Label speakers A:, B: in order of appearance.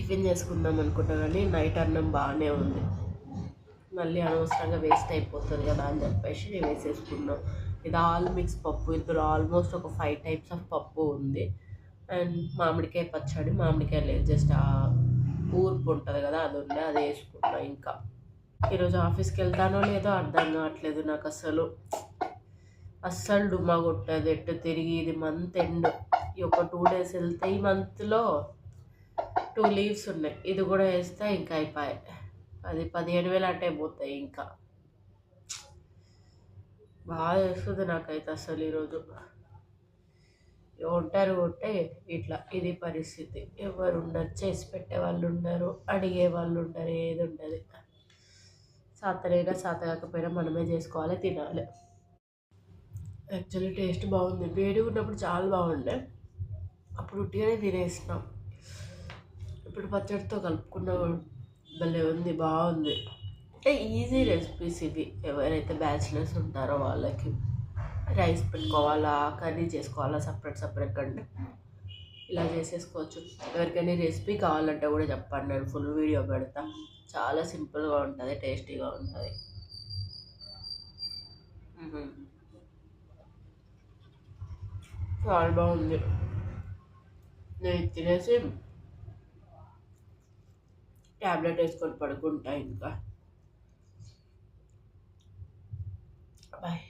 A: Tiffin చేసుకుందాం అనుకుంటా కానీ నైట్ అన్నం బాగానే ఉంది, మళ్ళీ అనవసరంగా వేస్ట్ అయిపోతుంది కదా అని చెప్పేసి వేసేసుకున్నాం. ఇది ఆల్ మిక్స్ పప్పు, ఇందులో ఆల్మోస్ట్ ఒక 5 టైప్స్ ఆఫ్ పప్పు ఉంది. అండ్ మామిడికాయ పచ్చడి, మామిడికాయ లేదు జస్ట్ ఆ ఊర్పు ఉంటుంది కదా అది ఉండే, అది వేసుకున్నా. ఇంకా ఈరోజు ఆఫీస్కి వెళ్తానో లేదో అర్థం కావట్లేదు నాకు. అస్సలు డుమ్మా కొట్టదు ఎట్టు తిరిగి. ఇది మంత్ ఎండ్, ఈ ఒక 2 days వెళ్తే ఈ మంత్లో 2 లీవ్స్ ఉన్నాయి, ఇది కూడా వేస్తే ఇంకా అయిపోయాయి. అది 15,000 అట్టే పోతాయి. ఇంకా బాగా వేస్తుంది నాకైతే అసలు ఈరోజు. ఉంటారు ఉంటే ఇట్లా ఇది పరిస్థితి. ఎవరు ఉండరు, చేసి పెట్టే వాళ్ళు ఉండరు, అడిగే వాళ్ళు ఉండరు, ఏది ఉండదు. సాతనైనా సాత కాకపోయినా మనమే చేసుకోవాలి, తినాలి. యాక్చువల్లీ టేస్ట్ బాగుంది, వేడిగా ఉన్నప్పుడు చాలా బాగుండే, అప్పుడు ఉట్టిగానే తినేసినాం. ఇప్పుడు పచ్చడితో కలుపుకున్న భలే ఉంది, బాగుంది. అంటే ఈజీ రెసిపీస్ ఇవి. ఎవరైతే బ్యాచిలర్స్ ఉంటారో వాళ్ళకి రైస్ పెట్టుకోవాలా, కర్రీ చేసుకోవాలా సపరేట్ అంటే ఇలా చేసేసుకోవచ్చు. ఎవరికైనా రెసిపీ కావాలంటే కూడా చెప్పండి, నేను ఫుల్ వీడియో పెడతా. చాలా సింపుల్గా ఉంటుంది, టేస్టీగా ఉంటుంది. చాలా బాగుంది. నేను తినేసి ట్యాబ్లెట్ వేసుకొని పడుకుంటా ఇంకా. బాయ్.